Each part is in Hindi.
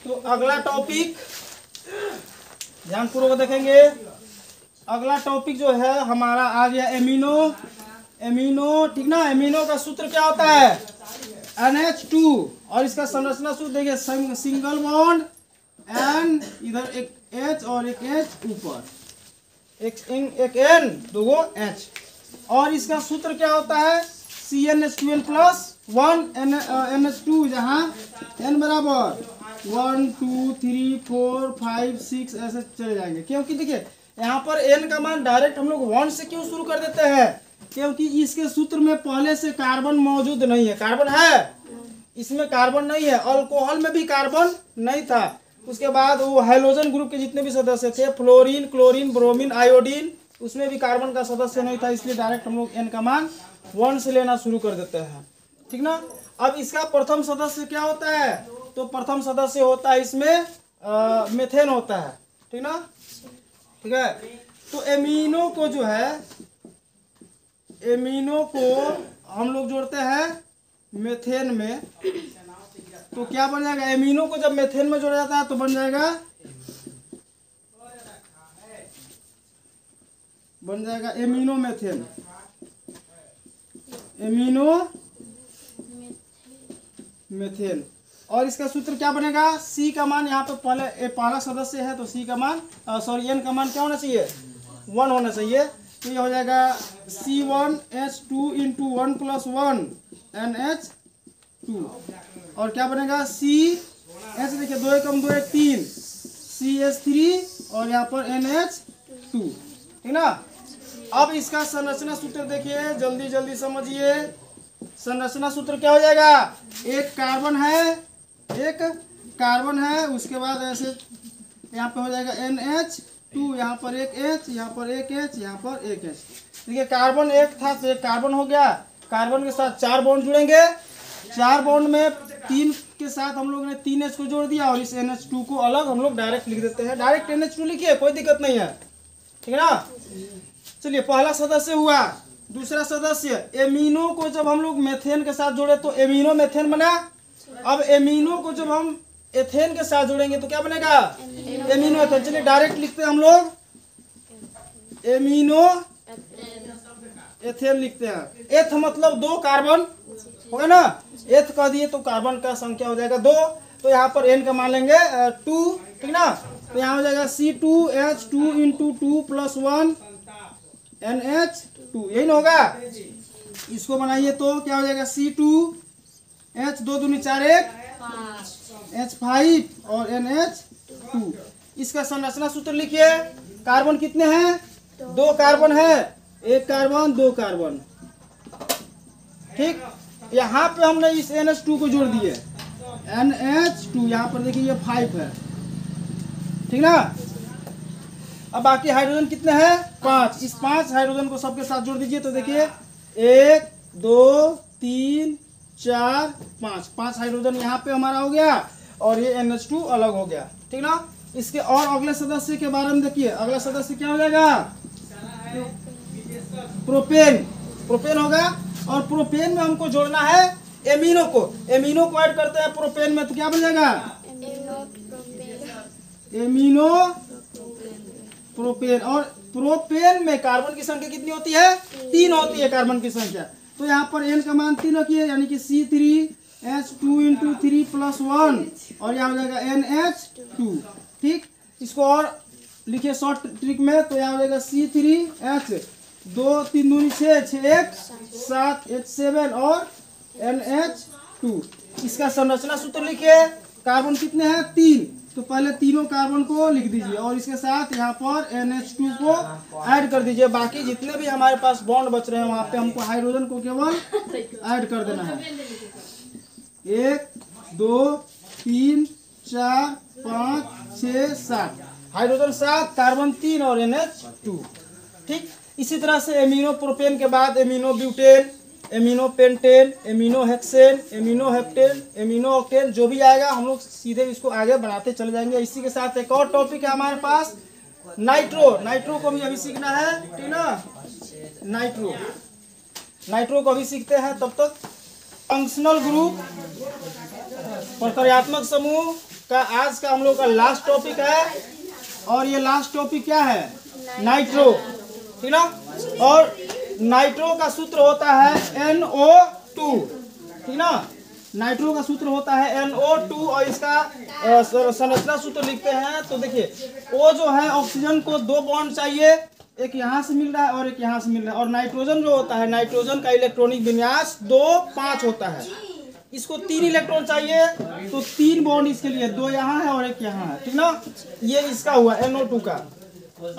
तो अगला टॉपिक ध्यानपूर्वक देखेंगे। अगला टॉपिक जो है हमारा आ गया एमिनो, ठीक ना। एमिनो का सूत्र क्या होता है? NH2। और इसका संरचना सूत्र देखिए, सिंगल बॉन्ड N, इधर एक H और एक H ऊपर, एक N दो H। और इसका सूत्र क्या होता है? CnH2n प्लस 1 NH2, जहाँ N बराबर 1 2 3 4 5 6 ऐसे चले जाएंगे। क्योंकि देखिए यहाँ पर N का मान डायरेक्ट हम लोग 1 से क्यों शुरू कर देते हैं? क्योंकि इसके सूत्र में पहले से कार्बन मौजूद नहीं है। कार्बन है, इसमें कार्बन नहीं है। अल्कोहल में भी कार्बन नहीं था। उसके बाद वो हाइड्रोजन ग्रुप के जितने भी सदस्य थे, फ्लोरीन, क्लोरीन, ब्रोमीन, आयोडीन, उसमें भी कार्बन का सदस्य नहीं था। इसलिए डायरेक्ट हम लोग N का मान 1 से लेना शुरू कर देते हैं, ठीक ना। अब इसका प्रथम सदस्य क्या होता है? तो प्रथम सदस्य होता है इसमें मेथेन होता है, ठीक ना, ठीक है। तो एमिनो को जो है, एमिनो को हम लोग जोड़ते हैं मेथेन में, तो क्या बन जाएगा? एमिनो को जब मेथेन में जोड़ा जाता है तो बन जाएगा एमिनो मेथेन, एमिनो मेथेन। और इसका सूत्र क्या बनेगा? C का मान यहाँ पे पहला सदस्य है तो C का मान N का मान क्या होना चाहिए? 1 होना चाहिए। तो ये हो जाएगा C1H2 इंटू 1 प्लस 1 NH2। और क्या बनेगा? CH, देखिए 2 कम 2 1 3 CH3 और यहाँ पर NH2, ठीक ना। अब इसका संरचना सूत्र देखिए, जल्दी जल्दी समझिए। संरचना सूत्र क्या हो जाएगा? एक कार्बन है, उसके बाद ऐसे यहाँ पे हो जाएगा NH2, यहाँ पर एक H, यहाँ पर एक H, यहाँ पर एक H। देखिए कार्बन एक था तो एक कार्बन हो गया। कार्बन के साथ 4 बॉन्ड जुड़ेंगे। 4 बॉन्ड में 3 के साथ हम लोग ने 3H को जोड़ दिया और इस NH2 को अलग हम लोग डायरेक्ट लिख देते हैं। डायरेक्ट NH2 लिखिए, कोई दिक्कत नहीं है, ठीक है ना। चलिए पहला सदस्य हुआ। दूसरा सदस्य एमिनो को जब हम लोग मेथेन के साथ जोड़े तो एमिनो मेथेन बना। अब एमिनो को जब हम एथेन के साथ जोड़ेंगे तो क्या बनेगा? Amino ethane. चलिए डायरेक्ट लिखते हैं हम लोग, एमिनो एथेन लिखते हैं। एथ मतलब 2 कार्बन होगा ना, एथ कह दिए तो कार्बन का संख्या हो जाएगा 2। तो यहाँ पर N का मान लेंगे 2, ठीक ना। तो यहाँ हो जाएगा C2H2 इंटू 2 प्लस 1 NH2, यही ना होगा। इसको बनाइए तो क्या हो जाएगा? C2H 2 दूनी 4 1 H5 और NH2। इसका संरचना सूत्र लिखिए। कार्बन कितने हैं? 2 कार्बन है, 1 कार्बन 2 कार्बन, ठीक। यहाँ पे हमने इस NH2 को जोड़ दिए, NH2। यहाँ पर देखिए ये 5 है, ठीक ना। अब बाकी हाइड्रोजन कितने हैं? 5। इस 5 हाइड्रोजन को सबके साथ जोड़ दीजिए तो देखिए 1 2 3 4 5 हाइड्रोजन यहाँ पे हमारा हो गया और ये NH2 अलग हो गया, ठीक ना। इसके और अगले सदस्य के बारे में देखिए। अगला सदस्य क्या हो जाएगा? प्रोपेन होगा। और प्रोपेन में हमको जोड़ना है एमिनो को ऐड करते हैं प्रोपेन में, तो क्या बन जाएगा? Amino propane. और प्रोपेन में कार्बन की संख्या कितनी होती है? 3 होती है कार्बन की संख्या। तो यहाँ पर N का मान 3 रखिए, यानी कि C3H2 इंटू 3 प्लस 1 और यहाँ हो जाएगा NH2, ठीक। इसको और लिखिए शॉर्ट ट्रिक में, तो यहाँ हो जाएगा C3H 2 3 दूनी 6 6 1 7 H7 और NH2। इसका संरचना सूत्र लिखिए। कार्बन कितने हैं? 3। तो पहले तीनों कार्बन को लिख दीजिए और इसके साथ यहाँ पर NH2 को ऐड कर दीजिए। बाकी जितने भी हमारे पास बॉन्ड बच रहे हैं वहाँ पे हमको हाइड्रोजन को केवल ऐड कर देना है। 1 2 3 4 5 6 7 हाइड्रोजन 7, कार्बन 3 और NH2, ठीक। इसी तरह से एमिनो प्रोपेन के बाद amino butane, amino pentane, amino hexane, amino heptane, amino octane, जो भी आएगा हम लोग सीधे इसको आगे बढ़ाते चले जाएंगे। इसी के साथ एक और टॉपिक है हमारे पास नाइट्रो को भी अभी सीखना है, ठीक ना। नाइट्रो को अभी सीखते हैं। तब तक फंक्शनल ग्रुप, प्रक्रियात्मक समूह, का आज का हम लोग का लास्ट टॉपिक है। और ये लास्ट टॉपिक क्या है? नाइट्रो, ठीक ना। और नाइट्रो का सूत्र होता है NO2, ठीक ना। नाइट्रो का सूत्र होता है NO2 और इसका संरचना सूत्र लिखते हैं। तो देखिए वो जो है ऑक्सीजन को 2 बॉन्ड चाहिए, एक यहाँ से मिल रहा है और एक यहाँ से मिल रहा है। और नाइट्रोजन जो होता है, नाइट्रोजन का इलेक्ट्रॉनिक विन्यास 2-5 होता है। इसको 3 इलेक्ट्रॉन चाहिए, तो 3 बॉन्ड इसके लिए, 2 यहाँ है और एक यहाँ है, ठीक ना। ये इसका हुआ NO2 का।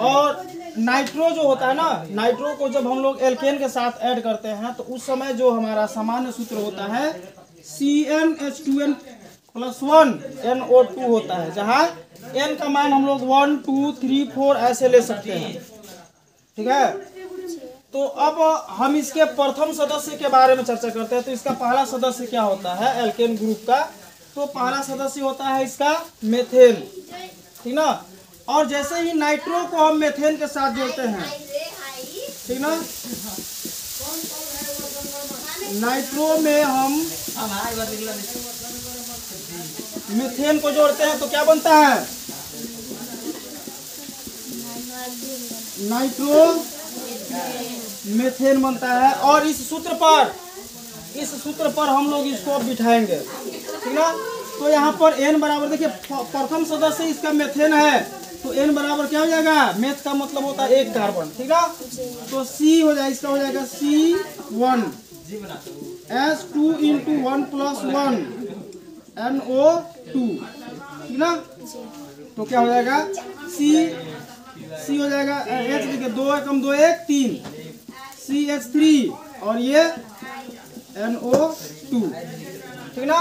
और नाइट्रो जो होता है ना, नाइट्रो को जब हम लोग एल्केन के साथ ऐड करते हैं तो उस समय जो हमारा सामान्य सूत्र होता है CnH2n+1 NO2 होता है, जहाँ n का मान हम लोग 1 2 3 4 ऐसे ले सकते हैं, ठीक है। तो अब हम इसके प्रथम सदस्य के बारे में चर्चा करते हैं। तो इसका पहला सदस्य क्या होता है एल्केन ग्रुप का? तो पहला सदस्य होता है इसका मेथेन, ठीक ना। और जैसे ही नाइट्रो को हम मेथेन के साथ जोड़ते हैं, ठीक ना, नाइट्रो में हम मेथेन को जोड़ते हैं तो क्या बनता है? नाइट्रो मेथेन बनता है। और इस सूत्र पर हम लोग इसको बिठाएंगे, ठीक ना। तो यहाँ पर n बराबर, देखिए प्रथम सदस्य इसका मेथेन है, तो n बराबर क्या हो जाएगा? मेथ का मतलब होता है 1 कार्बन, ठीक है। तो C हो जाएगा, इसका हो जाएगा C1 S2 × 1+1 NO2, ठीक ना। तो क्या हो जाएगा? C हो जाएगा H, देखिए 2 एकम 2 1 3 CH3 और ये NO2, ठीक ना।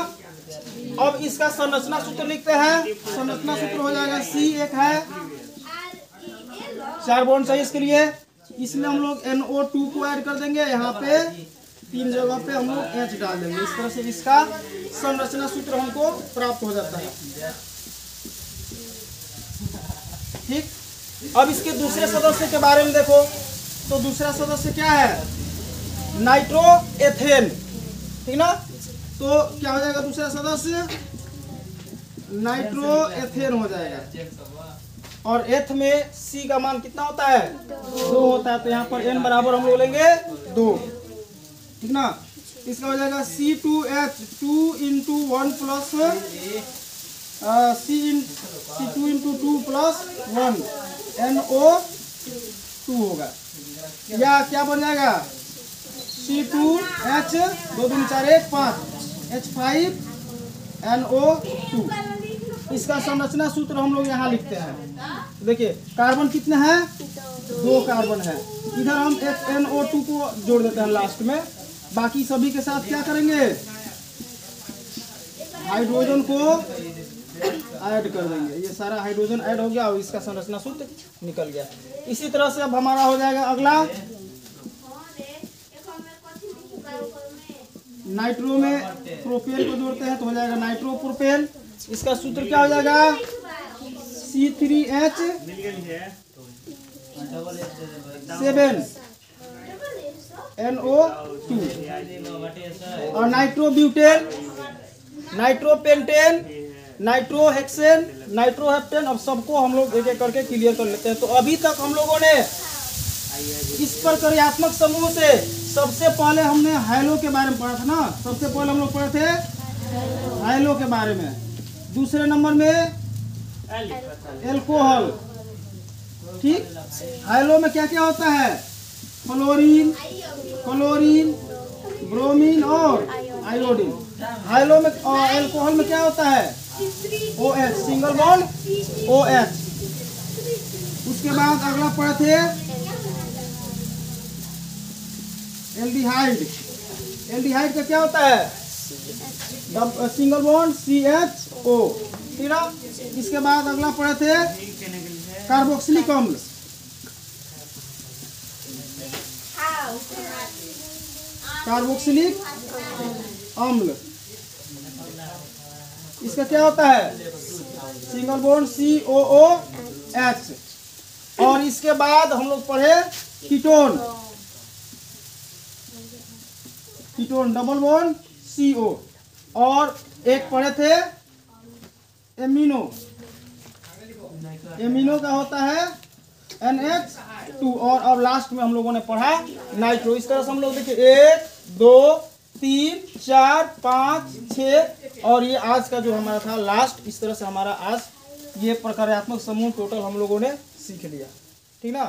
अब इसका संरचना सूत्र लिखते हैं। संरचना सूत्र हो जाएगा C एक है, 4 बॉन्ड चाहिए इसके लिए, इसमें हम लोग NO2 को ऐड कर देंगे। यहाँ पे 3 जगह पे हम लोग H डाल देंगे। इस तरह से इसका संरचना सूत्र हमको प्राप्त हो जाता है, ठीक। अब इसके दूसरे सदस्य के बारे में देखो। तो दूसरा सदस्य क्या है? नाइट्रो एथेन, ठीक ना। तो क्या हो जाएगा दूसरा सदस्य? नाइट्रो एथेन हो जाएगा। और एथ में C का मान कितना होता है? 2 होता है। तो यहाँ पर n बराबर हम लोग लेंगे 2, ठीक ना। इसका हो जाएगा C2H2 × 1+1 C2 × 2+1 NO2 होगा। या क्या बन जाएगा? C2H 2 दूनी 4 1 5 H5 NO2। इसका संरचना सूत्र हम लोग यहाँ लिखते हैं। देखिए कार्बन कितने हैं? 2 कार्बन है। इधर हम एक NO2 को जोड़ देते हैं लास्ट में। बाकी सभी के साथ क्या करेंगे? हाइड्रोजन को ऐड कर देंगे। ये सारा हाइड्रोजन ऐड हो गया और इसका संरचना सूत्र निकल गया। इसी तरह से अब हमारा हो जाएगा अगला, नाइट्रो में प्रोपेन को जोड़ते हैं तो हो जाएगा नाइट्रो प्रोपेन। इसका सूत्र क्या हो जाएगा? C3H 7 NO2। और nitro butane, nitro pentane, nitro hexane, nitro heptane. अब सबको हम लोग एक एक करके क्लियर कर लेते हैं। तो अभी तक हम लोगों ने इस प्रक्रियात्मक समूह से सबसे पहले हमने हाइलो के बारे में पढ़ा था ना। सबसे पहले हम लोग पढ़े थे हाइलो के बारे में। दूसरे नंबर में एल्कोहल, ठीक। हाइलो में क्या क्या होता है? फ्लोरीन, क्लोरीन, ब्रोमीन और आयोडीन। हाइलो में एल्कोहल में क्या होता है? OH, single bond OH। उसके बाद अगला पढ़े थे एल्डिहाइड। एल्डिहाइड का क्या होता है? सिंगल बॉन्ड CHO, ठीक ना। इसके बाद अगला पढ़े थे कार्बोक्सिलिक अम्ल। कार्बोक्सिलिक अम्ल इसका क्या होता है? Single bond COOH। और इसके बाद हम लोग पढ़े ketone, ketone double bond CO। और एक पढ़े थे एमिनो, एमिनो का होता है NH2। और अब लास्ट में हम लोगों ने पढ़ा नाइट्रो। इस तरह से हम लोग देखिए 1 2 3 4 5 6 और ये आज का जो हमारा था लास्ट। इस तरह से हमारा आज ये प्रकार्यात्मक समूह टोटल हम लोगों ने सीख लिया, ठीक ना।